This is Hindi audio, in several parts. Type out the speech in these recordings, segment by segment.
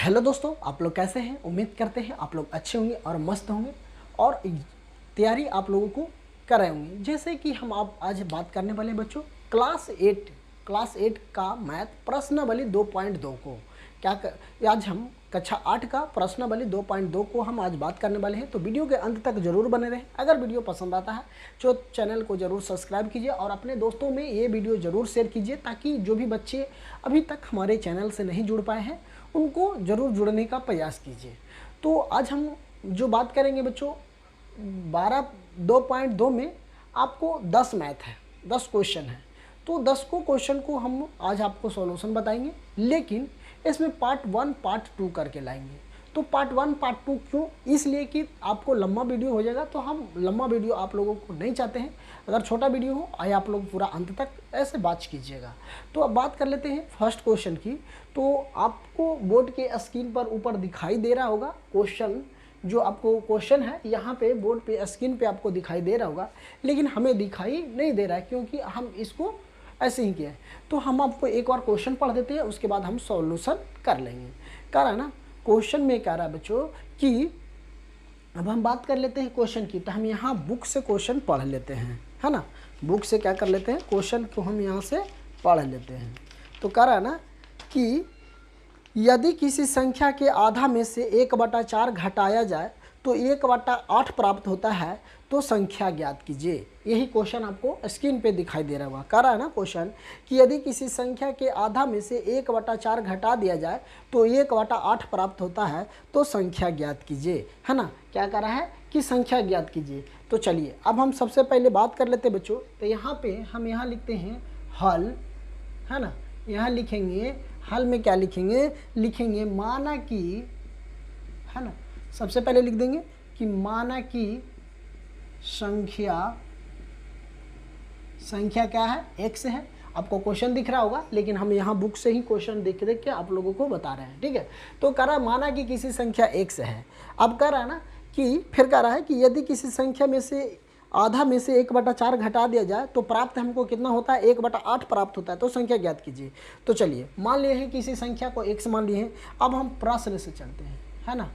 हेलो दोस्तों, आप लोग कैसे हैं। उम्मीद करते हैं आप लोग अच्छे होंगे और मस्त होंगे और तैयारी आप लोगों को कर रहे होंगे। जैसे कि हम आप आज बात करने वाले बच्चों क्लास 8 का मैथ प्रश्नावली 2.2 को आज हम कक्षा 8 का प्रश्नावली 2.2 को हम आज बात करने वाले हैं। तो वीडियो के अंत तक जरूर बने रहें। अगर वीडियो पसंद आता है तो चैनल को जरूर सब्सक्राइब कीजिए और अपने दोस्तों में ये वीडियो जरूर शेयर कीजिए, ताकि जो भी बच्चे अभी तक हमारे चैनल से नहीं जुड़ पाए हैं उनको ज़रूर जुड़ने का प्रयास कीजिए। तो आज हम जो बात करेंगे बच्चों 2.2 में आपको 10 मैथ है, 10 क्वेश्चन है। तो 10 क्वेश्चन को हम आज आपको सॉल्यूशन बताएंगे, लेकिन इसमें पार्ट 1 पार्ट 2 करके लाएंगे। तो पार्ट 1 पार्ट 2 क्यों? इसलिए कि आपको लंबा वीडियो हो जाएगा, तो हम लंबा वीडियो आप लोगों को नहीं चाहते हैं। अगर छोटा वीडियो हो आए आप लोग पूरा अंत तक ऐसे बात कीजिएगा। तो अब बात कर लेते हैं फर्स्ट क्वेश्चन की। तो आपको बोर्ड के स्क्रीन पर ऊपर दिखाई दे रहा होगा क्वेश्चन, जो आपको क्वेश्चन है यहाँ पे बोर्ड पे स्क्रीन पे आपको दिखाई दे रहा होगा, लेकिन हमें दिखाई नहीं दे रहा है क्योंकि हम इसको ऐसे ही किया है। तो हम आपको एक और क्वेश्चन पढ़ देते हैं, उसके बाद हम सॉल्यूशन कर लेंगे। कह रहा है ना, क्वेश्चन में कह रहा है बच्चों कि अब हम बात कर लेते हैं क्वेश्चन की। तो हम यहाँ बुक से क्वेश्चन पढ़ लेते हैं, है ना। बुक से क्या कर लेते हैं, क्वेश्चन को हम यहाँ से पढ़ लेते हैं। तो कह रहा है ना कि यदि किसी संख्या के आधा में से 1/4 घटाया जाए तो 1/8 प्राप्त होता है, तो संख्या ज्ञात कीजिए। यही क्वेश्चन आपको स्क्रीन पे दिखाई दे रहा होगा। कह रहा है ना क्वेश्चन कि यदि किसी संख्या के आधा में से 1/4 घटा दिया जाए तो 1/8 प्राप्त होता है, तो संख्या ज्ञात कीजिए, है ना। क्या कह रहा है कि संख्या ज्ञात कीजिए। तो चलिए अब हम सबसे पहले बात कर लेते हैं बच्चों। तो यहाँ पे हम यहाँ लिखते हैं हल, है ना। यहाँ लिखेंगे हल में क्या लिखेंगे माना कि, है ना। सबसे पहले लिख देंगे कि माना कि संख्या क्या है, x है। आपको क्वेश्चन दिख रहा होगा, लेकिन हम यहाँ बुक से ही क्वेश्चन देख के आप लोगों को बता रहे हैं, ठीक है। तो कह रहा है माना कि किसी संख्या x है। अब कह रहा है ना कि फिर कह रहा है कि यदि किसी संख्या में से आधा में से 1/4 घटा दिया जाए तो प्राप्त हमको कितना होता है, 1/8 प्राप्त होता है। तो संख्या ज्ञात कीजिए। तो चलिए मान लिए हैं किसी संख्या को x मान लिए हैं। अब हम प्रश्न से चलते हैं, है ना।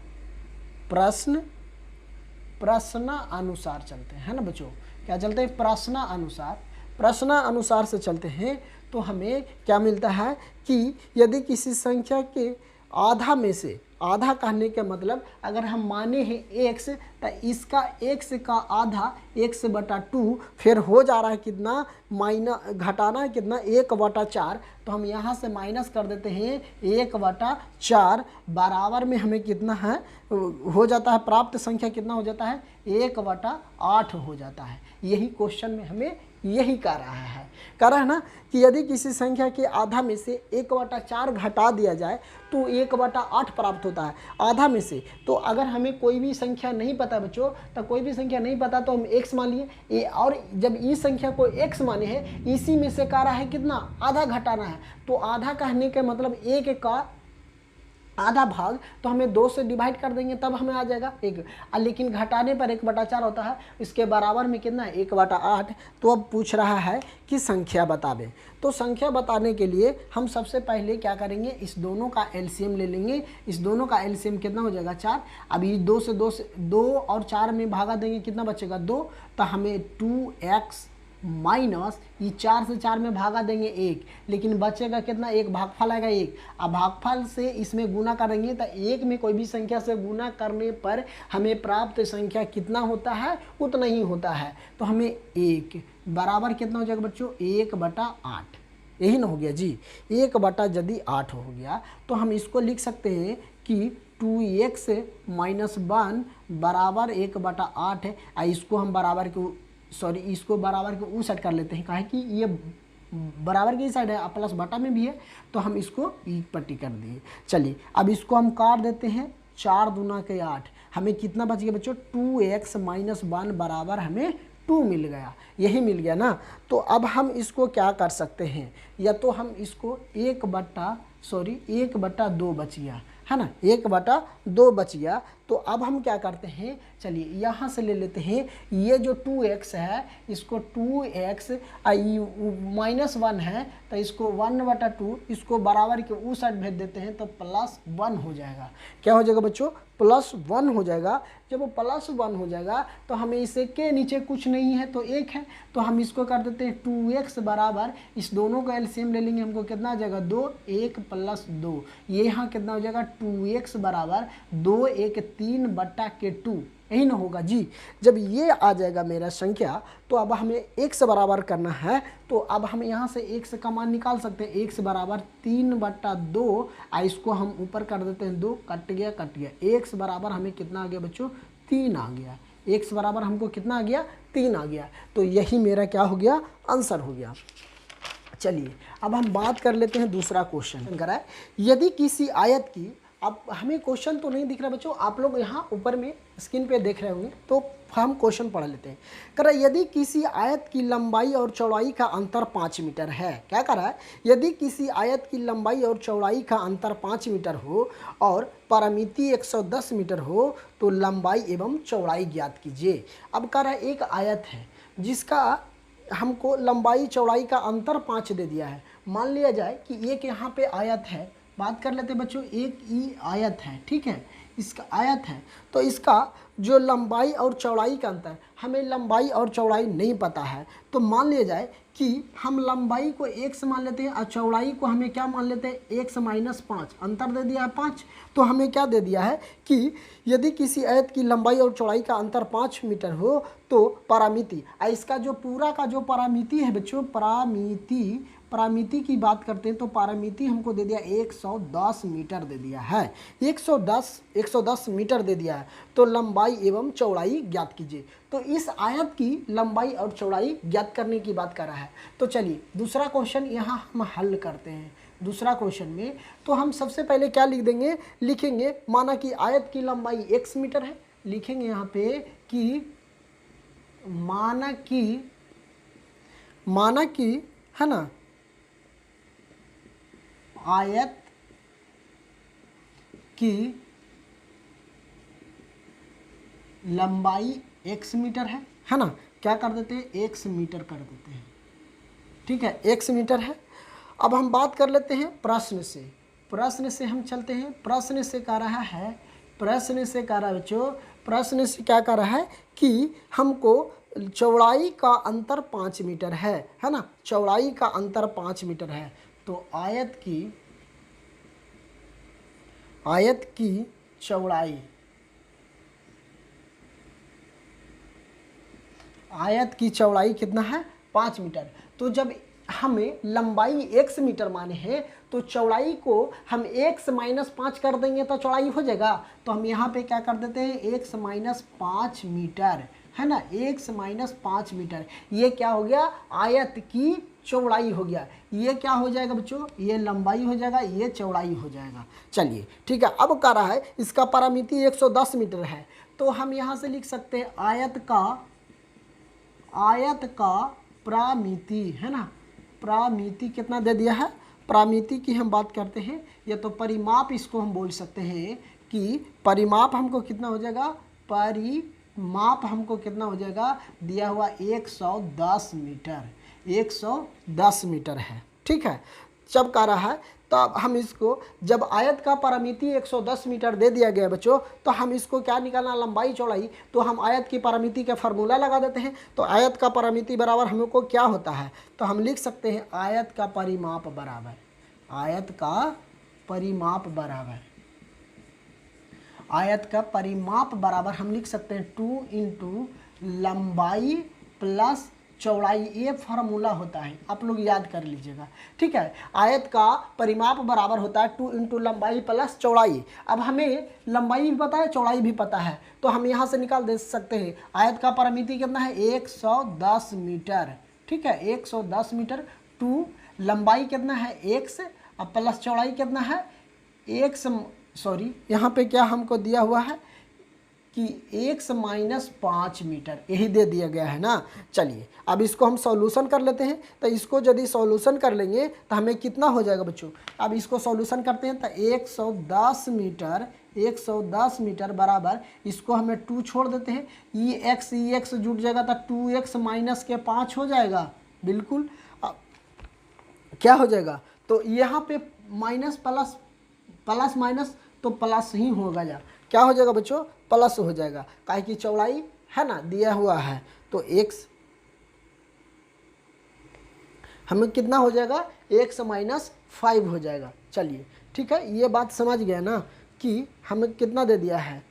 प्रश्नानुसार चलते हैं, है ना बच्चों। क्या चलते हैं, प्रश्नानुसार से चलते हैं। तो हमें क्या मिलता है कि यदि किसी संख्या के आधा में से, आधा कहने के मतलब अगर हम माने हैं x, तो इसका x का आधा x/2 फिर हो जा रहा है कितना, घटाना है कितना, 1/4। तो हम यहाँ से माइनस कर देते हैं 1/4 बराबर में हमें कितना है हो जाता है, प्राप्त संख्या कितना हो जाता है, 1/8 हो जाता है। यही क्वेश्चन में हमें यही कह रहा है ना कि यदि किसी संख्या के आधा में से 1/4 घटा दिया जाए तो 1/8 प्राप्त होता है आधा में से। तो अगर हमें कोई भी संख्या नहीं पता बच्चों, तो कोई भी संख्या नहीं पता तो हम x मान लिए, और जब इस संख्या को x माने हैं, इसी में से कह रहा है कितना, आधा घटाना है। तो आधा कहने के मतलब 1 का आधा भाग, तो हमें 2 से डिवाइड कर देंगे तब हमें आ जाएगा 1। लेकिन घटाने पर 1/4 होता है, इसके बराबर में कितना है, 1/8। तो अब पूछ रहा है कि संख्या बतावे। तो संख्या बताने के लिए हम सबसे पहले क्या करेंगे, इस दोनों का एलसीएम ले लेंगे। इस दोनों का एलसीएम कितना हो जाएगा, 4। अब ये 2 और 4 में भागा देंगे, कितना बचेगा, 2। तो हमें 2x माइनस ये 4 से 4 में भागा देंगे 1, लेकिन बचेगा कितना, 1, भागफल आएगा 1। अब भागफल से इसमें गुना करेंगे तो 1 में कोई भी संख्या से गुना करने पर हमें प्राप्त संख्या कितना होता है, उतना ही होता है। तो हमें 1 बराबर कितना हो जाएगा बच्चों, 1/8। यही ना हो गया जी, 1/8 हो गया। तो हम इसको लिख सकते हैं कि 2x - 1 बराबर 1/8 है। इसको हम इसको बराबर के ऊ साइड कर लेते हैं, काहे कि ये बराबर की साइड है, प्लस बटा में भी है, तो हम इसको ई पट्टी कर दिए। चलिए अब इसको हम काट देते हैं, 4 दूना के 8। हमें कितना बच गया बच्चों, 2x - 1 बराबर हमें 2 मिल गया। यही मिल गया ना। तो अब हम इसको क्या कर सकते हैं, या तो हम इसको 1/2 बच गया, है ना, 1/2 बच गया। तो अब हम क्या करते हैं, चलिए यहाँ से ले लेते हैं, ये जो 2x है इसको 2x -1 है तो इसको 1/2 इसको बराबर के उस साइड भेज देते हैं तो +1 हो जाएगा। क्या हो जाएगा बच्चों, +1 हो जाएगा। जब वो +1 हो जाएगा तो हमें इसे के नीचे कुछ नहीं है तो 1 है, तो हम इसको कर देते हैं 2x बराबर, इस दोनों का एलसीएम ले लेंगे, हमको कितना आ जाएगा 2, 1 + 2, ये यहाँ कितना हो जाएगा 2x बराबर 2 1 3/2, यही ना होगा जी। जब ये आ जाएगा मेरा संख्या तो अब हमें x बराबर करना है, तो अब हम यहाँ से x का मान निकाल सकते हैं, x बराबर 3/2, इसको हम ऊपर कर देते हैं 2, कट गया, x बराबर हमें कितना आ गया बच्चों 3 आ गया, x बराबर हमको कितना आ गया 3 आ गया। तो यही मेरा क्या हो गया, आंसर हो गया। चलिए अब हम बात कर लेते हैं दूसरा क्वेश्चन कराए, यदि किसी आयत की, अब हमें क्वेश्चन तो नहीं दिख रहा बच्चों, आप लोग यहाँ ऊपर में स्क्रीन पे देख रहे होंगे, तो हम क्वेश्चन पढ़ लेते हैं। कह रहा है यदि किसी आयत की लंबाई और चौड़ाई का अंतर 5 मीटर है, क्या कह रहा है, यदि किसी आयत की लंबाई और चौड़ाई का अंतर 5 मीटर हो और परिमिति 110 मीटर हो तो लंबाई एवं चौड़ाई ज्ञात कीजिए। अब कह रहा है एक आयत है जिसका हमको लंबाई चौड़ाई का अंतर 5 दे दिया है। मान लिया जाए कि एक यहाँ पे आयत है, बात कर लेते हैं बच्चों, एक ई आयत है, ठीक है, इसका आयत है, तो इसका जो लंबाई और चौड़ाई का अंतर, हमें लंबाई और चौड़ाई नहीं पता है, तो मान लिया जाए कि हम लंबाई को 1 मान लेते हैं और चौड़ाई को हमें क्या मान लेते हैं 1 - 5, अंतर दे दिया है 5। तो हमें क्या दे दिया है कि यदि किसी आयत की लंबाई और चौड़ाई का अंतर 5 मीटर हो तो परामिति, इसका जो पूरा का जो परामिति है बच्चों, परामिति की बात करते हैं तो परामिति हमको दे दिया 110 मीटर दे दिया है, 110 मीटर दे दिया है। तो लंबाई एवं चौड़ाई ज्ञात कीजिए। तो इस आयत की लंबाई और चौड़ाई ज्ञात करने की बात कर रहा है। तो चलिए दूसरा क्वेश्चन यहाँ हम हल करते हैं। दूसरा क्वेश्चन में तो हम सबसे पहले क्या लिख देंगे, लिखेंगे माना कि आयत की लंबाई x मीटर है, लिखेंगे यहाँ पे कि माना कि है ना, आयत की लंबाई x मीटर है ना, क्या कर देते हैं x मीटर कर देते हैं, ठीक है, x मीटर है। अब हम बात कर लेते हैं प्रश्न से हम चलते हैं। प्रश्न से कह रहा है बच्चों, प्रश्न से क्या कह रहा है कि हमको चौड़ाई का अंतर 5 मीटर है ना, चौड़ाई का अंतर 5 मीटर है। तो आयत की चौड़ाई, आयत की चौड़ाई कितना है 5 मीटर। तो जब हमें लंबाई x मीटर माने हैं तो चौड़ाई को हम x - 5 कर देंगे तो चौड़ाई हो जाएगा। तो हम यहाँ पे क्या कर देते हैं x - 5 मीटर, है ना, x - 5 मीटर, ये क्या हो गया आयत की चौड़ाई हो गया। ये क्या हो जाएगा बच्चों, ये लंबाई हो जाएगा, ये चौड़ाई हो जाएगा। चलिए ठीक है, अब कह रहा है इसका परामिति 110 मीटर है, तो हम यहाँ से लिख सकते हैं आयत का प्रामिति, है ना, प्रामिति कितना दे दिया है, प्रामिति की हम बात करते हैं, या तो परिमाप इसको हम बोल सकते हैं कि परिमाप हमको कितना हो जाएगा, परिमाप हमको कितना हो जाएगा, दिया हुआ 110 मीटर, 110 मीटर है, ठीक है। जब कह रहा है तब हम इसको, जब आयत का परामिति 110 मीटर दे दिया गया बच्चों, तो हम इसको क्या निकालना, लंबाई चौड़ाई, तो हम आयत की परामिति का फार्मूला लगा देते हैं। तो आयत का परामिति बराबर हमको क्या होता है, तो हम लिख सकते हैं आयत का परिमाप बराबर, आयत का परिमाप बराबर हम लिख सकते हैं 2 × लंबाई प्लस चौड़ाई, ये फार्मूला होता है, आप लोग याद कर लीजिएगा, ठीक है। आयत का परिमाप बराबर होता है 2 × लंबाई प्लस चौड़ाई। अब हमें लंबाई भी पता है, चौड़ाई भी पता है, तो हम यहाँ से निकाल दे सकते हैं। आयत का परिमिति कितना है 110 मीटर, ठीक है, 110 मीटर, 2 लंबाई कितना है x, अब प्लस चौड़ाई कितना है x, सॉरी यहाँ पे क्या हमको दिया हुआ है कि x माइनस 5 मीटर, यही दे दिया गया है ना। चलिए अब इसको हम सॉल्यूशन कर लेते हैं। तो इसको यदि सॉल्यूशन कर लेंगे तो हमें कितना हो जाएगा बच्चों। अब इसको सॉल्यूशन करते हैं तो 110 मीटर बराबर, इसको हमें 2 छोड़ देते हैं, ये x जुट जाएगा तो 2x माइनस के 5 हो जाएगा। बिल्कुल क्या हो जाएगा, तो यहाँ पे माइनस प्लस, प्लस माइनस तो प्लस ही होगा, जा क्या हो जाएगा बच्चों, प्लस हो जाएगा, काहे कि चौड़ाई है ना दिया हुआ है। तो x हमें कितना हो जाएगा, x माइनस 5 हो जाएगा। चलिए ठीक है, ये बात समझ गया ना कि हमें कितना दे दिया है,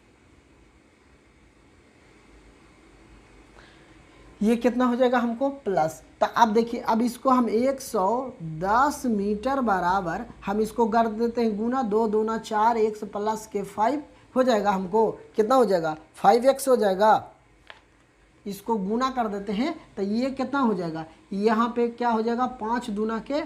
ये कितना हो जाएगा हमको प्लस। तो अब देखिए, अब इसको हम 110 मीटर बराबर हम इसको कर देते हैं गुना, 2 दूना 4, x प्लस के 5 हो जाएगा, हमको कितना हो जाएगा 5x हो जाएगा। इसको गुना कर देते हैं तो ये कितना हो जाएगा, यहाँ पे क्या हो जाएगा 5 दूना के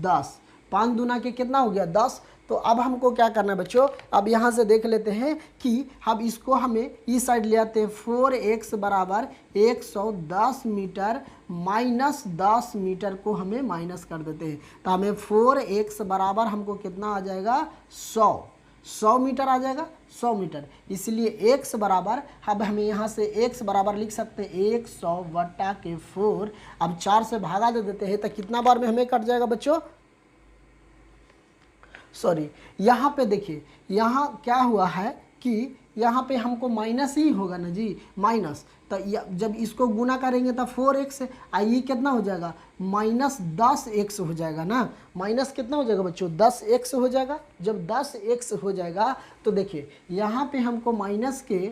10, 5 दूना के कितना हो गया 10। तो अब हमको क्या करना है बच्चों, अब यहाँ से देख लेते हैं कि अब इसको हमें इस साइड ले आते हैं, 4x बराबर 110 मीटर माइनस 10 मीटर को हमें माइनस कर देते हैं। तो हमें 4x बराबर हमको कितना आ जाएगा 100 मीटर आ जाएगा, 100 मीटर। इसलिए x बराबर, अब हमें यहाँ से x बराबर लिख सकते हैं 100/4। अब 4 से भागा दे देते हैं तो कितना बार में हमें कट जाएगा बच्चों, सॉरी यहाँ पे देखिए, यहाँ क्या हुआ है कि यहाँ पे हमको माइनस ही होगा ना जी, माइनस। तो जब इसको गुना करेंगे तो 4x, ये कितना हो जाएगा माइनस 10x हो जाएगा ना, माइनस कितना हो जाएगा बच्चों 10x हो जाएगा। जब 10x हो जाएगा तो देखिए यहाँ पे हमको माइनस के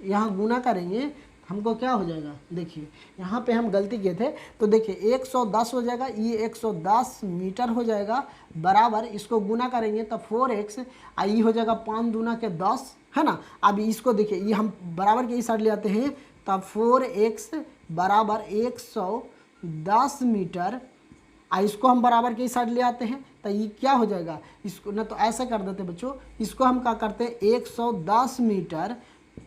यहाँ गुना करेंगे, हमको क्या हो जाएगा, देखिए यहाँ पे हम गलती किए थे, तो देखिए 110 हो जाएगा, ये 110 मीटर हो जाएगा बराबर, इसको गुना करेंगे तो 4x, ये हो जाएगा 5 दूना के 10 है ना। अब इसको देखिए, ये हम बराबर के इस साइड ले आते हैं, तब 4x बराबर 110 मीटर, इसको हम बराबर के इस साइड ले आते हैं तो ये क्या हो जाएगा, इसको ना तो ऐसे कर देते बच्चों, इसको हम क्या करते हैं 110 मीटर,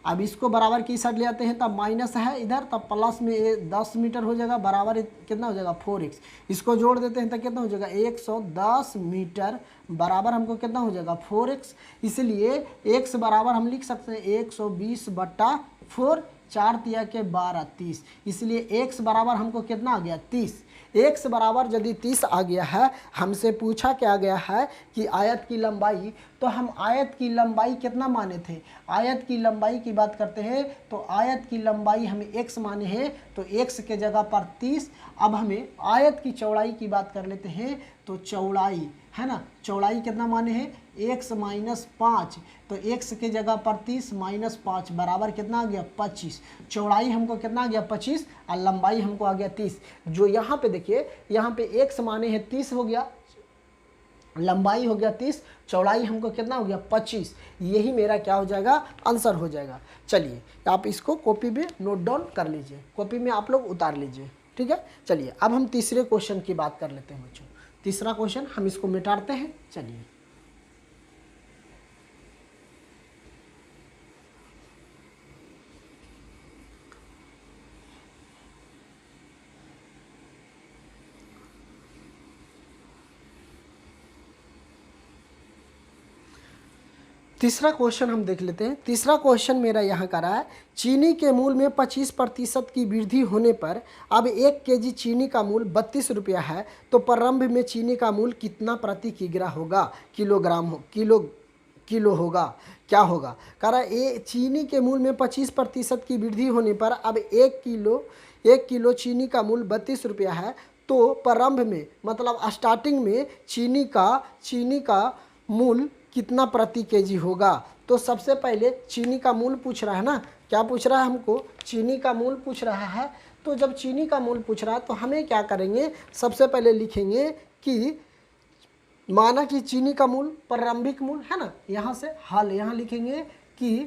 अब इसको बराबर की साइड ले आते हैं तब माइनस है इधर, तब प्लस में 10 मीटर हो जाएगा बराबर कितना हो जाएगा 4x, इसको जोड़ देते हैं तो कितना हो जाएगा 110 मीटर बराबर हमको कितना हो जाएगा 4x। इसलिए x बराबर हम लिख सकते हैं 120/4, 4 तिया के 12, 30। इसलिए x बराबर हमको कितना आ गया 30। x बराबर यदि 30 आ गया है, हमसे पूछा क्या गया है कि आयत की लंबाई, तो हम आयत की लंबाई कितना माने थे, आयत की लंबाई की बात करते हैं तो आयत की लंबाई हमें x माने हैं, तो x के जगह पर 30। अब हमें आयत की चौड़ाई की बात कर लेते हैं, तो चौड़ाई है ना, चौड़ाई कितना माने हैं x माइनस 5, तो x के जगह पर 30 माइनस 5 बराबर कितना आ गया 25। चौड़ाई हमको कितना आ गया 25 और लंबाई हमको आ गया 30। जो यहाँ पे देखिए, यहाँ पे x माने हैं 30 हो गया, लंबाई हो गया 30, चौड़ाई हमको कितना हो गया 25। यही मेरा क्या हो जाएगा आंसर हो जाएगा। चलिए आप इसको कॉपी में नोट डाउन कर लीजिए, कॉपी में आप लोग उतार लीजिए, ठीक है। चलिए अब हम तीसरे क्वेश्चन की बात कर लेते हैं बच्चों। तीसरा क्वेश्चन हम इसको मिटाते हैं। चलिए तीसरा क्वेश्चन हम देख लेते हैं। तीसरा क्वेश्चन मेरा यहाँ का रहा है, चीनी के मूल में 25% की वृद्धि होने पर अब 1 केजी चीनी का मूल 32 रुपया है, तो प्रारंभ में चीनी का मूल कितना प्रति किग्रा होगा, किलोग्राम हो किलो होगा, क्या होगा। कह रहा है ये चीनी के मूल में 25% की वृद्धि होने पर अब 1 किलो चीनी का मूल 32 रुपया है, तो प्रारंभ में मतलब स्टार्टिंग में चीनी का मूल कितना प्रति केजी होगा। तो सबसे पहले चीनी का मूल पूछ रहा है ना, क्या पूछ रहा है हमको, चीनी का मूल पूछ रहा है। तो जब चीनी का मूल पूछ रहा है तो हमें क्या करेंगे, सबसे पहले लिखेंगे कि माना कि चीनी का मूल प्रारंभिक मूल है ना, यहाँ से हल यहाँ लिखेंगे कि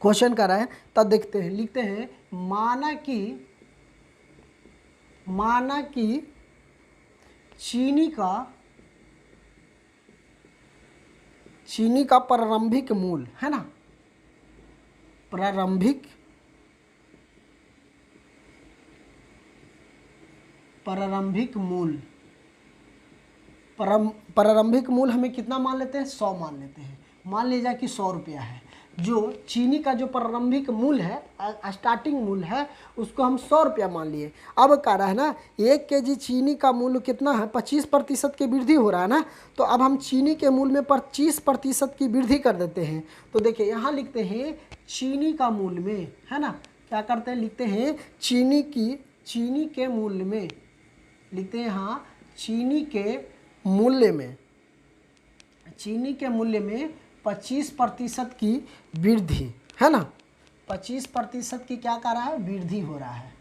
क्वेश्चन कर रहा है, तब देखते हैं, लिखते हैं माना कि चीनी का प्रारंभिक मूल है ना, प्रारंभिक मूल, प्रारंभिक मूल हमें कितना मान लेते हैं, 100 मान लेते हैं। मान लीजिए कि 100 रुपया है। जो चीनी का जो प्रारंभिक मूल है, स्टार्टिंग मूल है, उसको हम 100 रुपया मान लिए। अब कह रहा है ना 1 केजी चीनी का मूल्य कितना है, 25% की वृद्धि हो रहा है ना। तो अब हम चीनी के मूल्य में 25% की वृद्धि कर देते हैं। तो देखिए यहाँ लिखते हैं चीनी का मूल्य में, है ना, क्या करते हैं, लिखते हैं चीनी के मूल्य में, लिखते हैं यहाँ चीनी के मूल्य में 25% की वृद्धि, है ना, 25% की क्या कर रहा है, वृद्धि हो रहा है।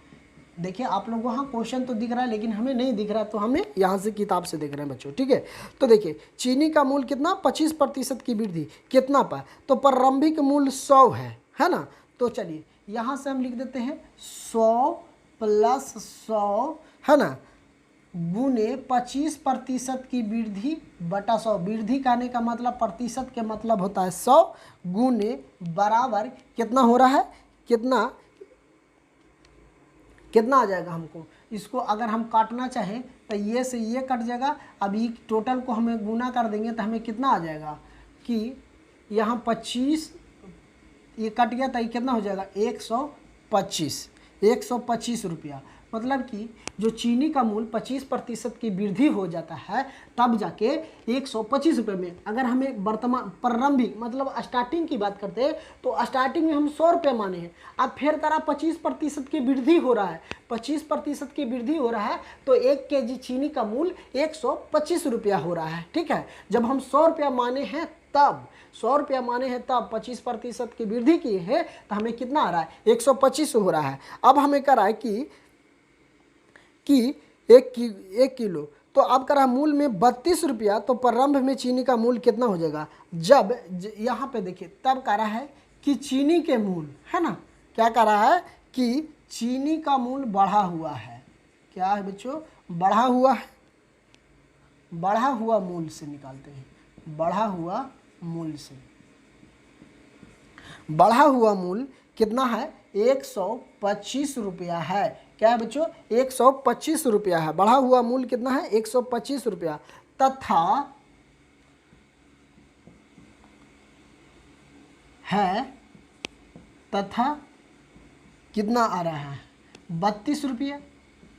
देखिए आप लोगों को हाँ क्वेश्चन तो दिख रहा है, लेकिन हमें नहीं दिख रहा, तो हमें यहाँ से किताब से देख रहे हैं बच्चों, ठीक है। तो देखिए चीनी का मूल्य कितना, 25% की वृद्धि, कितना पर, तो प्रारंभिक मूल्य 100 है ना। तो चलिए यहाँ से हम लिख देते हैं 100 + 100, है ना, गुने 25% की वृद्धि बटा 100। वृद्धि कहने का मतलब, प्रतिशत के मतलब होता है 100, गुने बराबर कितना हो रहा है, कितना आ जाएगा हमको। इसको अगर हम काटना चाहें तो ये से ये कट जाएगा। अभी टोटल को हमें गुना कर देंगे तो हमें कितना आ जाएगा कि यहाँ 25 ये कट गया तो ये कितना हो जाएगा, 125 रुपया। मतलब कि जो चीनी का मूल्य 25% की वृद्धि हो जाता है, तब जाके 125 रुपये में, अगर हमें वर्तमान प्रारंभिक मतलब स्टार्टिंग की बात करते हैं तो स्टार्टिंग में हम 100 रुपये माने हैं। अब फिर करा 25% की वृद्धि हो रहा है, 25% की वृद्धि हो रहा है, तो 1 केजी चीनी का मूल्य 125 रुपया हो रहा है, ठीक है। जब हम 100 रुपया माने हैं तब 100 रुपया माने हैं, तब 25% की वृद्धि की है, तो हमें कितना आ रहा है, 125 हो रहा है। अब हमें कह रहा है कि 1 किलो, तो अब करा मूल में 32 रुपया, तो प्रारंभ में चीनी का मूल्य कितना हो जाएगा। जब यहाँ पे देखिए तब कह रहा है कि चीनी के मूल्य, है ना, क्या कह रहा है कि चीनी का मूल्य बढ़ा हुआ है। क्या है बच्चों, बढ़ा हुआ है, बढ़ा हुआ मूल्य से निकालते हैं, बढ़ा हुआ मूल्य से। बढ़ा हुआ मूल्य कितना है, 125 रुपया है। क्या है बच्चों, 125 रुपया है। बढ़ा हुआ मूल्य कितना है, 125 रुपया, तथा कितना आ रहा है, 32 रुपया,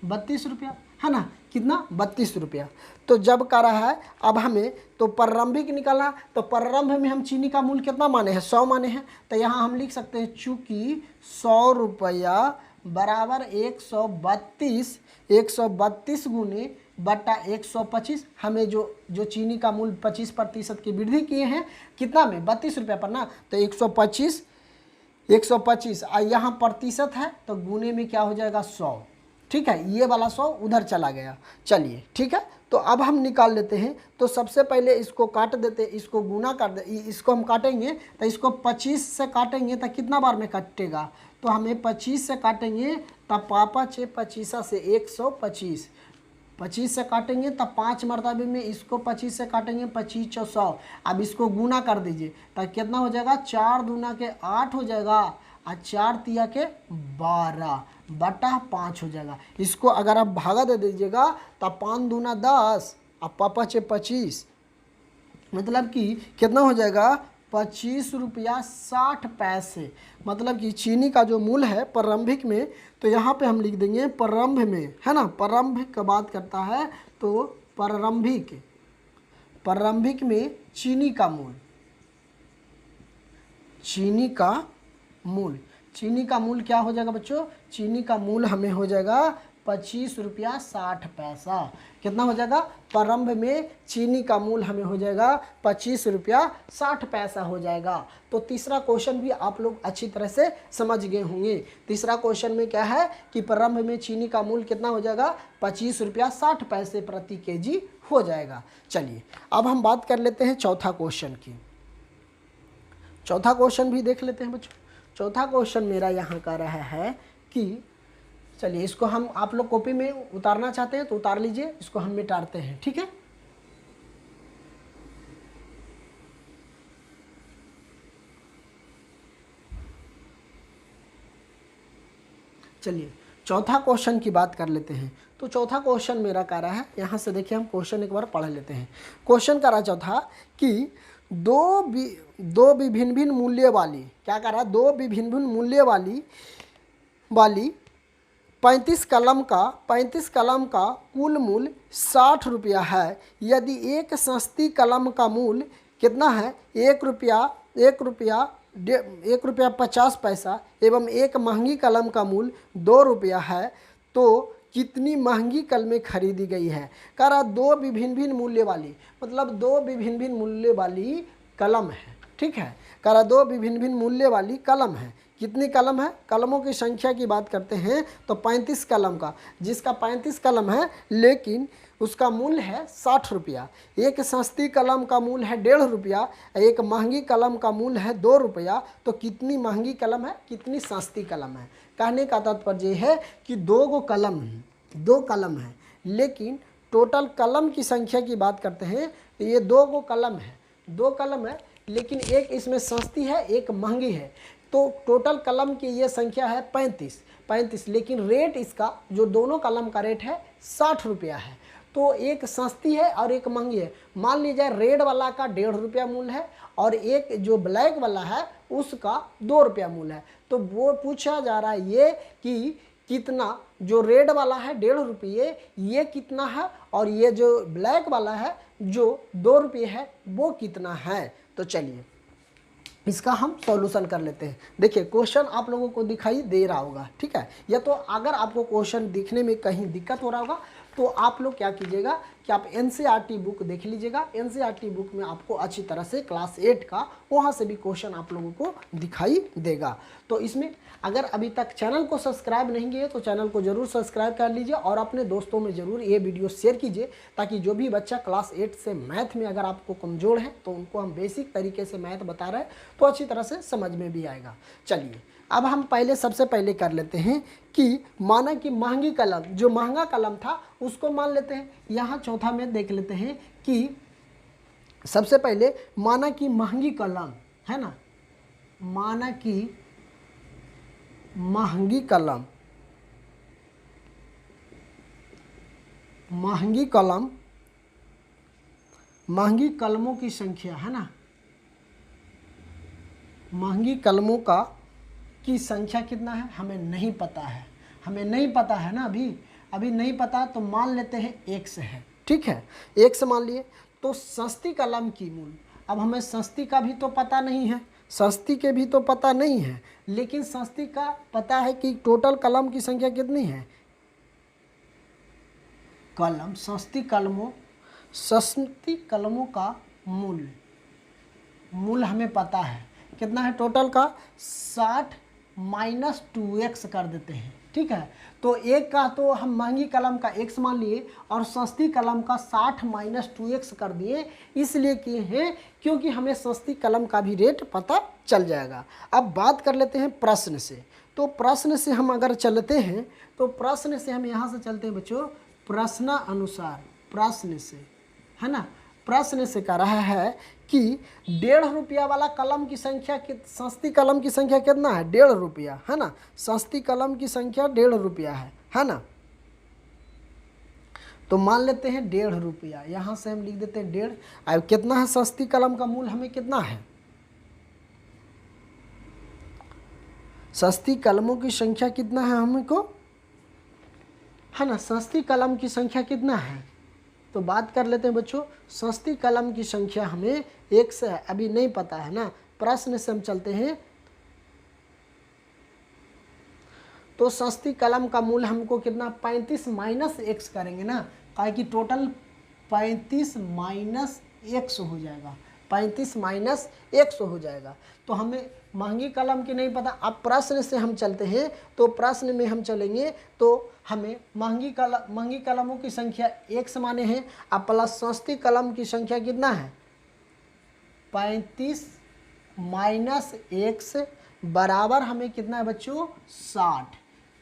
32 रुपया, है ना, कितना, 32 रुपया। तो जब कह रहा है अब हमें तो प्रारंभिक निकालना, तो प्रारंभ में हम चीनी का मूल्य कितना माने हैं, 100 माने हैं। तो यहाँ हम लिख सकते हैं चूँकि 100 रुपया बराबर 132 गुने बटा 125, हमें जो चीनी का मूल्य 25% की वृद्धि किए हैं, कितना में, 32 रुपया पर ना, तो 125 यहाँ प्रतिशत है तो गुने में क्या हो जाएगा, 100, ठीक है। ये वाला 100 उधर चला गया। चलिए ठीक है, तो अब हम निकाल लेते हैं। तो सबसे पहले इसको काट देते, इसको गुना कर दे, इसको हम काटेंगे तो इसको 25 से काटेंगे तो कितना बार में कटेगा, तो हमें 25 से काटेंगे तब पापा 6 25 से 125, 25 से काटेंगे तब 5 मरतबे में, इसको 25 से काटेंगे 25 × 100। अब इसको गुना कर दीजिए तब कितना हो जाएगा, 4 दूना के 8 हो जाएगा और 4 तिया के 12 बटा 5 हो जाएगा। इसको अगर आप भागा दे दीजिएगा तब 5 दूना 10 और पापा 6 25, मतलब कि कितना हो जाएगा, 25 रुपया 60 पैसे। मतलब कि चीनी का जो मूल्य है प्रारंभिक में, तो यहाँ पे हम लिख देंगे प्रारंभ में, है ना, प्रारंभ का बात करता है तो प्रारंभिक में चीनी का मूल्य क्या हो जाएगा बच्चों, चीनी का मूल्य हमें हो जाएगा 25 रुपया 60 पैसा। कितना हो जाएगा, प्रारंभ में चीनी का मूल्य हमें हो जाएगा 25 रुपया 60 पैसा हो जाएगा। तो तीसरा क्वेश्चन भी आप लोग अच्छी तरह से समझ गए होंगे। तीसरा क्वेश्चन में क्या है कि प्रारंभ में चीनी का मूल्य कितना हो जाएगा, 25 रुपया 60 पैसे प्रति केजी हो जाएगा। चलिए अब हम बात कर लेते हैं चौथा क्वेश्चन की। चौथा क्वेश्चन भी देख लेते हैं बच्चों। चौथा क्वेश्चन मेरा यहाँ का रहा है कि, चलिए इसको हम, आप लोग कॉपी में उतारना चाहते हैं तो उतार लीजिए, इसको हम मिटाते हैं, ठीक है। चलिए चौथा क्वेश्चन की बात कर लेते हैं। तो चौथा क्वेश्चन मेरा कह रहा है, यहाँ से देखिए हम क्वेश्चन एक बार पढ़ लेते हैं। क्वेश्चन कह रहा चौथा कि दो विभिन्न भिन्न मूल्य वाली, क्या कह रहा है, दो विभिन्न भिन्न मूल्य वाली 35 कलम का कुल मूल्य 60 रुपया है। यदि एक सस्ती कलम का मूल्य कितना है, 1 रुपया 50 पैसा एवं एक महंगी कलम का मूल्य 2 रुपया है, तो कितनी महंगी कलमें खरीदी गई है। कह रहा दो विभिन्न भिन्न मूल्य वाली, मतलब दो विभिन्न भिन्न मूल्य वाली कलम है, ठीक है। कह रहा दो विभिन्न भिन्न मूल्य वाली कलम है। कितनी कलम है, कलमों की संख्या की बात करते हैं तो 35 कलम का, जिसका 35 कलम है लेकिन उसका मूल्य है 60 रुपया। एक सस्ती कलम का मूल्य है 1.5 रुपया, एक महंगी कलम का मूल्य है 2 रुपया, तो कितनी महंगी कलम है, कितनी सस्ती कलम है। कहने का तात्पर्य है कि दो कलम है लेकिन टोटल कलम की संख्या की बात करते हैं तो ये दो कलम है लेकिन एक इसमें सस्ती है एक महंगी है, तो टोटल कलम की ये संख्या है 35, लेकिन रेट इसका जो दोनों कलम का रेट है 60 रुपया है। तो एक सस्ती है और एक महंगी है। मान लीजिए रेड वाला का 1.5 रुपया मूल्य है और एक जो ब्लैक वाला है उसका 2 रुपया मूल्य है। तो वो पूछा जा रहा है ये कि कितना, जो रेड वाला है 1.5 रुपये ये कितना है और ये जो ब्लैक वाला है जो 2 रुपये है वो कितना है। तो चलिए इसका हम सॉल्यूशन कर लेते हैं। देखिए क्वेश्चन आप लोगों को दिखाई दे रहा होगा, ठीक है। या तो अगर आपको क्वेश्चन दिखने में कहीं दिक्कत हो रहा होगा तो आप लोग क्या कीजिएगा कि आप एनसीईआरटी बुक देख लीजिएगा। एनसीईआरटी बुक में आपको अच्छी तरह से क्लास 8 का वहाँ से भी क्वेश्चन आप लोगों को दिखाई देगा। तो इसमें अगर अभी तक चैनल को सब्सक्राइब नहीं किए तो चैनल को ज़रूर सब्सक्राइब कर लीजिए और अपने दोस्तों में ज़रूर ये वीडियो शेयर कीजिए, ताकि जो भी बच्चा क्लास 8 से मैथ में अगर आपको कमज़ोर है तो उनको हम बेसिक तरीके से मैथ बता रहे हैं तो अच्छी तरह से समझ में भी आएगा। चलिए अब हम सबसे पहले कर लेते हैं कि माना कि महंगी कलम, जो महंगा कलम था उसको मान लेते हैं। यहाँ चौथा में देख लेते हैं कि सबसे पहले माना कि महंगी कलम है ना, माना कि महंगी कलमों की संख्या है ना, महंगी कलमों की संख्या कितना है हमें नहीं पता है ना, अभी नहीं पता, तो मान लेते हैं 1 से है, ठीक है। 1 से मान लिए तो सस्ती कलम की मूल्य, अब हमें सस्ती का भी तो पता नहीं है, सस्ती के भी तो पता नहीं है, लेकिन सस्ती का पता है कि टोटल कलम की संख्या कितनी है। सस्ती कलमों का मूल्य हमें पता है कितना है, टोटल का 60 माइनस 2x कर देते हैं, ठीक है। तो एक का तो हम महंगी कलम का x मान लिए और सस्ती कलम का 60 माइनस 2x कर दिए, इसलिए किए हैं क्योंकि हमें सस्ती कलम का भी रेट पता चल जाएगा। अब बात कर लेते हैं प्रश्न से। तो प्रश्न से हम अगर चलते हैं तो प्रश्न से हम यहाँ से चलते हैं बच्चों, प्रश्नानुसार, प्रश्न से है ना, प्रश्न से कह रहा है कि 1.5 रुपया वाला कलम की संख्या, सस्ती कलम की संख्या कितना है, 1.5 रुपया है ना, सस्ती कलम की संख्या 1.5 रुपया है ना। तो मान लेते हैं 1.5 रुपया, यहाँ से हम लिख देते हैं 1.5। अब कितना है सस्ती कलम का मूल्य हमें कितना है, सस्ती कलमों की संख्या कितना है हमको है ना, सस्ती कलम की संख्या कितना है। तो बात कर लेते हैं बच्चों, सस्ती कलम की संख्या हमें 1 से है, अभी नहीं पता है ना। प्रश्न से हम चलते हैं तो सस्ती कलम का मूल्य हमको कितना, 35 माइनस x करेंगे ना, काहे कि टोटल 35 माइनस x हो जाएगा, 35 माइनस x हो जाएगा। तो हमें महंगी कलम की नहीं पता। अब प्रश्न से हम चलते हैं तो प्रश्न में हम चलेंगे तो हमें महंगी कलमों की संख्या 1 से माने हैं, अब प्लस सस्ती कलम की संख्या कितना है, 35 माइनस 1 बराबर हमें कितना है बच्चों, 60।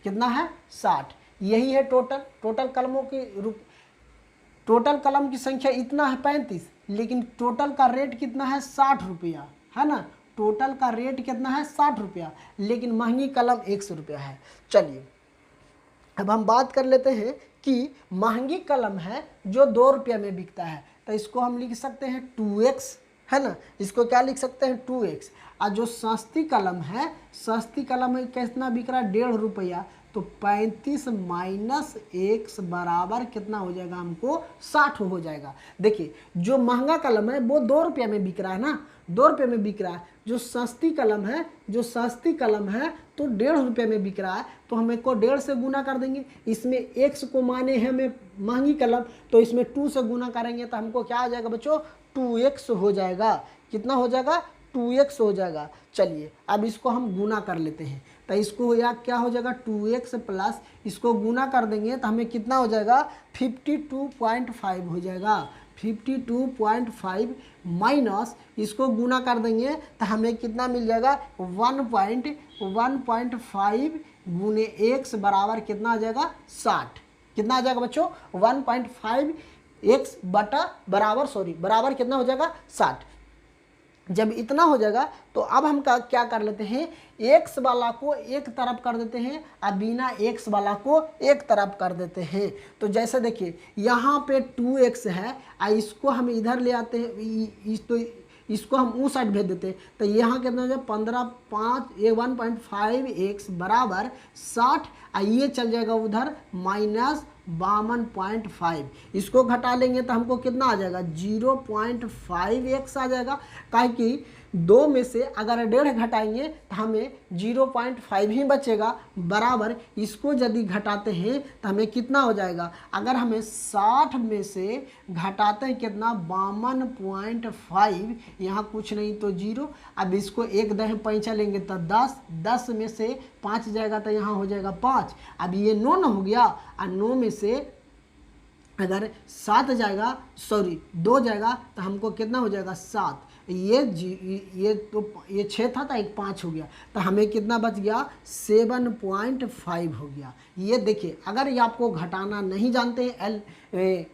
कितना है, 60। यही है टोटल कलमों की टोटल कलम की संख्या इतना है 35, लेकिन टोटल का रेट कितना है, 60 रुपया है ना। टोटल का रेट कितना है, 60 रुपया, लेकिन महंगी कलम 100 रुपया है। चलिए अब हम बात कर लेते हैं कि महंगी कलम है जो 2 रुपये में बिकता है, तो इसको हम लिख सकते हैं 2x, है ना। इसको क्या लिख सकते हैं 2x। और जो सस्ती कलम है, सस्ती कलम है कितना बिक रहा है 1.5 रुपया, तो 35 माइनस x बराबर कितना हो जाएगा हमको 60 हो जाएगा। देखिए जो महंगा कलम है वो 2 रुपये में बिक रहा है ना, 2 रुपये में बिक रहा है। जो सस्ती कलम है, जो सस्ती कलम है तो 1.5 रुपये में बिक रहा है, तो हम को 1.5 से गुना कर देंगे। इसमें x को माने हैं हमें महंगी कलम, तो इसमें 2 से गुना करेंगे तो हमको क्या आ जाएगा बच्चों 2x हो जाएगा। कितना हो जाएगा 2x हो जाएगा। चलिए अब इसको हम गुना कर लेते हैं, तो इसको या क्या हो जाएगा 2x प्लस इसको गुना कर देंगे तो हमें कितना हो जाएगा 52.5 हो जाएगा। 52.5 माइनस इसको गुना कर देंगे तो हमें कितना मिल जाएगा 1.5 गुने x बराबर कितना आ जाएगा 60। कितना आ जाएगा बच्चों 1.5 x बटा बराबर कितना हो जाएगा 60। जब इतना हो जाएगा तो अब हम क्या कर लेते हैं, x वाला को एक तरफ कर देते हैं और बिना x वाला को एक तरफ कर देते हैं। तो जैसे देखिए यहाँ पे 2x है और इसको हम इधर ले आते हैं, तो इसको हम उस साइड भेज देते हैं, तो यहाँ कितना हो जाए 1.5x बराबर 60 और ये चल जाएगा उधर माइनस 52.5। इसको घटा लेंगे तो हमको कितना आ जाएगा 0.5x आ जाएगा। काहे कि 2 में से अगर 1.5 घटाएंगे तो हमें 0.5 ही बचेगा, बराबर इसको यदि घटाते हैं तो हमें कितना हो जाएगा, अगर हमें 60 में से घटाते हैं कितना 52.5, यहाँ कुछ नहीं तो 0। अब इसको एक 10 पैंचा लेंगे तो 10 में से 5 जाएगा तो यहाँ हो जाएगा 5। अब ये 9 न हो गया, और 9 में से अगर 7 जाएगा 2 जाएगा तो हमको कितना हो जाएगा 7। ये 6 था तो एक 5 हो गया, तो हमें कितना बच गया 7.5 हो गया। ये देखिए अगर ये आपको घटाना नहीं जानते हैं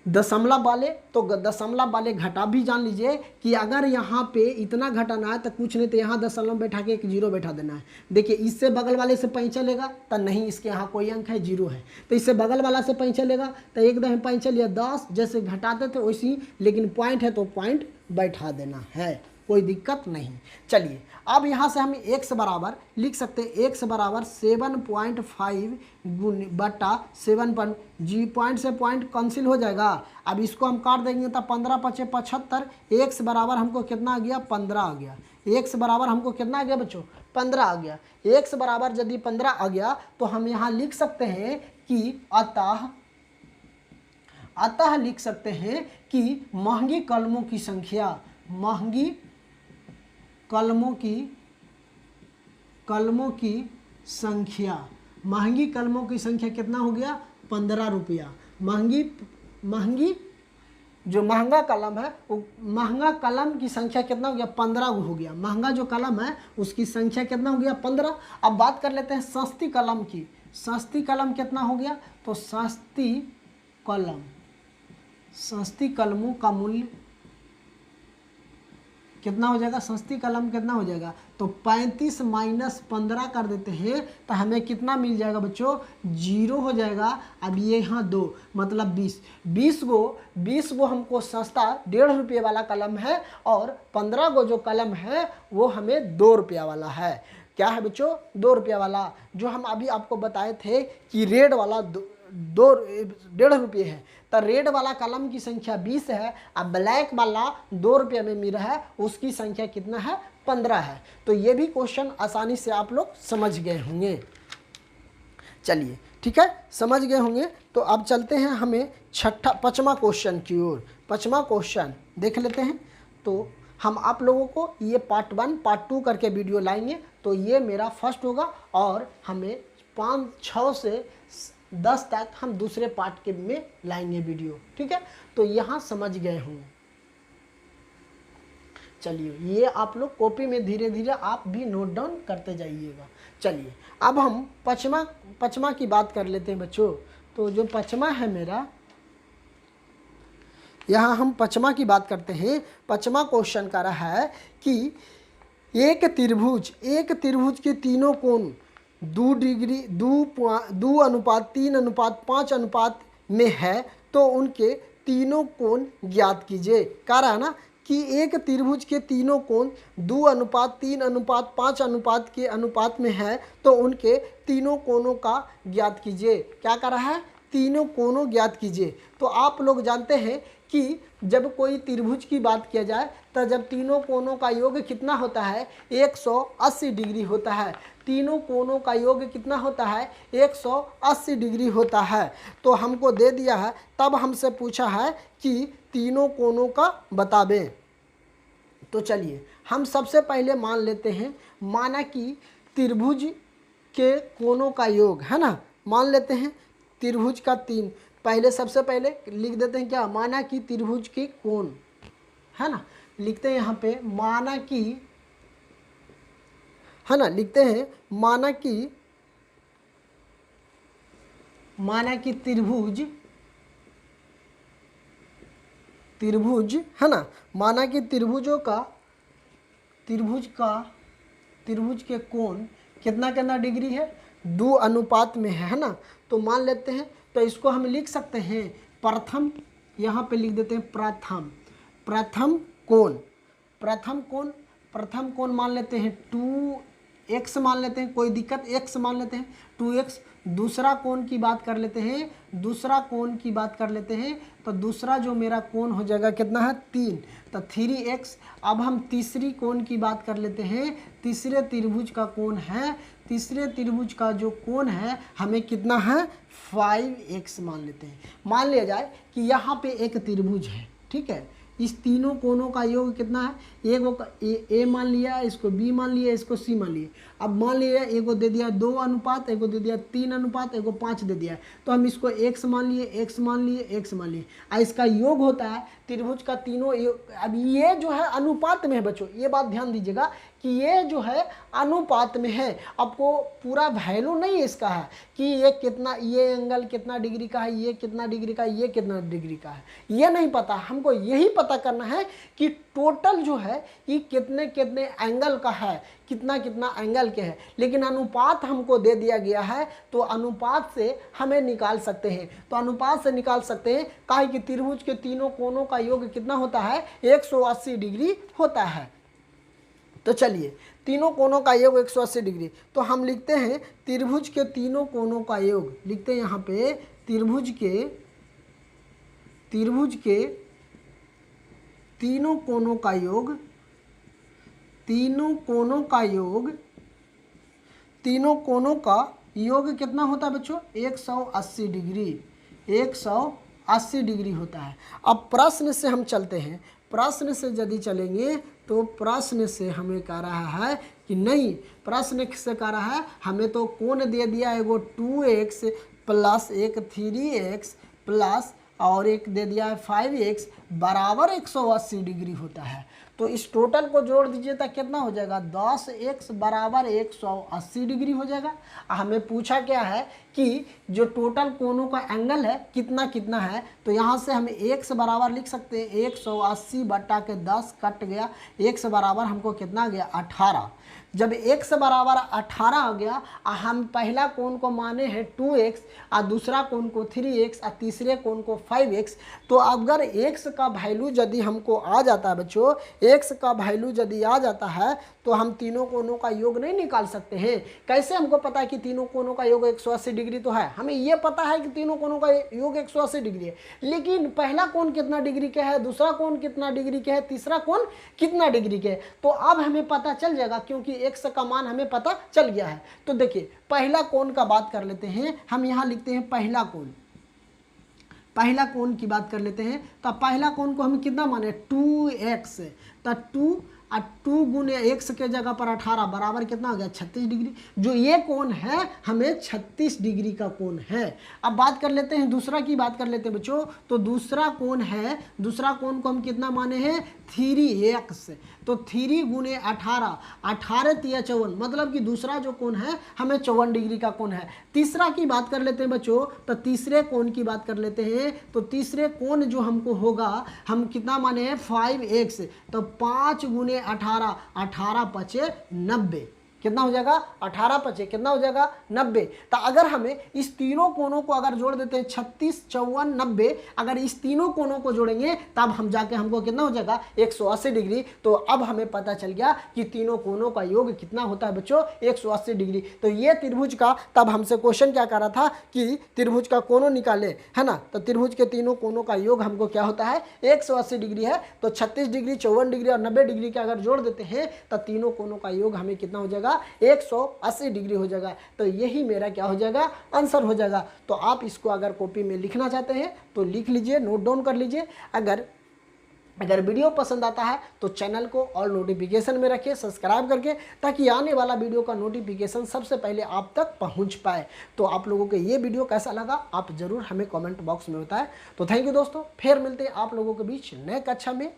दशमलव वाले, तो दशमलव वाले घटा भी जान लीजिए कि अगर यहाँ पे इतना घटाना है तो कुछ नहीं तो यहाँ दशमलव बैठा के एक 0 बैठा देना है। देखिए इससे बगल वाले से पैंचा लेगा तो नहीं, इसके यहाँ कोई अंक है 0 है, तो इससे बगल वाला से पैंचा लेगा तो एक 10 पैंचा लिया 10, जैसे घटाते थे वैसी, लेकिन पॉइंट है तो पॉइंट बैठा देना है, कोई दिक्कत नहीं। चलिए अब यहाँ से हम x बराबर लिख सकते हैं, x बराबर 7.5 गुने बटा 7 जी पॉइंट से पॉइंट कैंसिल हो जाएगा। अब इसको हम काट देंगे तो 15 × 5 = 75, x बराबर हमको कितना आ गया 15 आ गया। x बराबर हमको कितना आ गया बच्चों 15 आ गया। x बराबर यदि 15 आ गया तो हम यहाँ लिख सकते हैं कि अतः लिख सकते हैं कि महंगी कलमों की संख्या, महंगी कलमों की संख्या कितना हो गया 15 रुपया। महंगी जो महंगा कलम है वो महंगा कलम की संख्या कितना हो गया 15 हो गया। महंगा जो कलम है उसकी संख्या कितना हो गया 15। अब बात कर लेते हैं सस्ती कलम की। सस्ती कलम कितना हो गया, तो सस्ती कलमों का मूल्य कितना हो जाएगा, सस्ती कलम कितना हो जाएगा, तो 35 माइनस 15 कर देते हैं तो हमें कितना मिल जाएगा बच्चों 0 हो जाएगा। अब ये यहाँ 2 मतलब 20 गो हमको सस्ता 1.5 रुपये वाला कलम है और 15 गो जो कलम है वो हमें 2 रुपया वाला है। क्या है बच्चों 2 रुपया वाला, जो हम अभी आपको बताए थे कि रेड वाला 1.5 रुपये है, तो रेड वाला कलम की संख्या 20 है, अब ब्लैक वाला 2 रुपये में मिल रहा है उसकी संख्या कितना है 15 है। तो ये भी क्वेश्चन आसानी से आप लोग समझ गए होंगे। चलिए ठीक है, समझ गए होंगे। तो अब चलते हैं हमें 5वां क्वेश्चन की ओर। 5वां क्वेश्चन देख लेते हैं। तो हम आप लोगों को ये पार्ट 1 पार्ट 2 करके वीडियो लाएंगे, तो ये मेरा फर्स्ट होगा और हमें 5-6 से 10 तक हम दूसरे पार्ट के में लाएंगे वीडियो, ठीक है। तो यहाँ समझ गए होंगे। चलिए ये आप लोग कॉपी में धीरे धीरे आप भी नोट डाउन करते जाइएगा। चलिए अब हम 5वां की बात कर लेते हैं बच्चों। तो जो 5वां है मेरा, यहाँ हम 5वां की बात करते हैं। 5वां क्वेश्चन का रहा है कि एक त्रिभुज के तीनों कोण 2:3:5 में है तो उनके तीनों कोण ज्ञात कीजिए। कह रहा है ना कि एक त्रिभुज के तीनों कोण 2:3:5 के अनुपात में है तो उनके तीनों कोणों का ज्ञात कीजिए। क्या कर रहा है? तीनों कोणों ज्ञात कीजिए। तो आप लोग जानते हैं कि जब कोई त्रिभुज की बात किया जाए तो जब तीनों कोणों का योग कितना होता है? 180 डिग्री होता है। तीनों कोणों का योग कितना होता है? 180 डिग्री होता है। तो हमको दे दिया है, तब हमसे पूछा है कि तीनों कोणों का बतावें। तो चलिए हम सबसे पहले मान लेते हैं, माना कि त्रिभुज के कोणों का योग है ना, मान लेते हैं त्रिभुज का पहले सबसे पहले लिख देते हैं क्या? माना कि त्रिभुज के कोण है ना, लिखते हैं यहाँ पे माना कि है ना, लिखते हैं माना कि त्रिभुज है ना, माना कि त्रिभुज के कोण कितना डिग्री है? 2 अनुपात में है ना। तो मान लेते हैं, तो इसको हम लिख सकते हैं प्रथम, यहाँ पे लिख देते हैं प्रथम कोण मान लेते हैं 2x मान लेते हैं, कोई दिक्कत, x मान लेते हैं 2x। दूसरा कोण की बात कर लेते हैं, तो दूसरा जो मेरा कोण हो जाएगा कितना है? 3, तो 3x। अब हम तीसरी कोण की बात कर लेते हैं, तीसरे त्रिभुज का कोण है, तीसरे त्रिभुज का जो कोण है हमें कितना है? 5x मान लेते हैं। मान लिया जाए कि यहाँ पे एक त्रिभुज है, ठीक है, इस तीनों कोणों का योग कितना है? एक ए मान लिया, इसको बी मान लिया, इसको सी मान लिया। अब मान लिया एक को दे दिया 2 अनुपात, एक को दे दिया 3 अनुपात, एक को 5 दे दिया, तो हम इसको x मान लिए, x मान लिए। इसका योग होता है त्रिभुज का तीनों योग। अब ये जो है अनुपात में है बच्चों, ये बात ध्यान दीजिएगा कि ये जो है अनुपात में है। आपको पूरा वैल्यू नहीं इसका है कि ये एंगल कितना डिग्री का है, ये कितना डिग्री का है, ये कितना डिग्री का है, ये नहीं पता। हमको यही पता करना है कि टोटल जो है ये कितने एंगल का है, कितना एंगल के है। लेकिन अनुपात हमको दे दिया गया है, तो अनुपात से हमें निकाल सकते हैं। तो अनुपात से निकाल सकते हैं, काहे कि त्रिभुज के तीनों कोणों का योग कितना होता है? 180 डिग्री होता है। तो चलिए तीनों कोणों का योग 180 डिग्री, तो हम लिखते हैं त्रिभुज के तीनों कोणों का योग। लिखते हैं यहाँ पे त्रिभुज के तीनों कोणों का योग, तीनों कोणों का योग कितना होता है बच्चों? 180 डिग्री होता है। अब प्रश्न से हम चलते हैं, प्रश्न से यदि चलेंगे तो प्रश्न से हमें कह रहा है कि नहीं, प्रश्न से कह रहा है हमें तो कोण दे दिया है वो 2x प्लस एक 3x प्लस और एक दे दिया है 5x बराबर 180 डिग्री होता है। तो इस टोटल को जोड़ दीजिए तो कितना हो जाएगा? 10x बराबर 180 डिग्री हो जाएगा। हमें पूछा क्या है कि जो टोटल कोणों का एंगल है कितना है, तो यहाँ से हम x बराबर लिख सकते हैं 180 बटा के 10 कट गया, x बराबर हमको कितना गया? 18। जब x बराबर 18 हो गया, हम पहला कोण को माने हैं 2x और दूसरा कोण को 3x और तीसरे कोण को 5x। तो अगर x का वैल्यू यदि हमको आ जाता है बच्चों, x का वैल्यू यदि आ जाता है तो हम तीनों कोणों का योग नहीं निकाल सकते हैं। कैसे हमको पता है कि तीनों कोणों का योग 180 डिग्री? तो है, हमें ये पता है कि तीनों कोणों का योग 180 डिग्री है, लेकिन पहला कोण कितना डिग्री का है, दूसरा कोण कितना डिग्री का है, तीसरा कोण कितना डिग्री का है, तो अब हमें पता चल जाएगा क्योंकि x का मान हमें पता चल गया है। तो देखिए पहला कोण का बात कर लेते हैं, हम यहाँ लिखते हैं पहला कोण की बात कर लेते हैं। तो पहला कोण को हम कितना माने? 2x, तो 2 गुने x के जगह पर 18 बराबर कितना हो गया? 36 डिग्री। जो ये कोण है हमें 36 डिग्री का कोण है। अब बात कर लेते हैं दूसरा की बात कर लेते हैं बच्चों। तो दूसरा कोण है, दूसरा कोण को हम कितना माने हैं? 3x, तो 3 गुने 18, 18 तिया 54, मतलब कि दूसरा जो कोण है हमें 54 डिग्री का कोण है। तीसरा की बात कर लेते हैं बच्चों, तो तीसरे कोण की बात कर लेते हैं। तो तीसरे कोण जो हमको होगा, हम कितना माने हैं? 5x, तो 5 गुने 18, 18 पचे 90, कितना हो जाएगा 18 5 कितना हो जाएगा 90। तो अगर हमें इस तीनों कोणों को अगर जोड़ देते हैं 36 54 90, अगर इस तीनों कोणों को जोड़ेंगे तब हम जाके हमको कितना हो जाएगा 180 डिग्री। तो अब हमें पता चल गया कि तीनों कोणों का योग कितना होता है बच्चों 180 डिग्री। तो ये त्रिभुज का तब हमसे क्वेश्चन क्या कर रहा था कि त्रिभुज का कोणों निकाले, है ना। तो त्रिभुज के तीनों कोणों का योग हमको क्या होता है 180 डिग्री है। तो 36 डिग्री 54 डिग्री और 90 डिग्री के अगर जोड़ देते हैं तो तीनों कोणों का योग हमें कितना हो जाएगा 180 डिग्री हो जाएगा। तो यही मेरा क्या हो जाएगा आंसर हो जाएगा। तो आप इसको अगर कॉपी में लिखना चाहते हैं तो लिख लीजिए, नोट डाउन कर लीजिए। अगर वीडियो पसंद आता है तो चैनल को ऑल नोटिफिकेशन में रखिए सब्सक्राइब करके, ताकि आने वाला वीडियो का नोटिफिकेशन सबसे पहले आप तक पहुंच पाए। तो आप लोगों को ये वीडियो कैसा लगा आप ज़रूर हमें कमेंट बॉक्स में बताएं। तो थैंक यू दोस्तों, फिर मिलते हैं आप लोगों के बीच नए कक्षा में।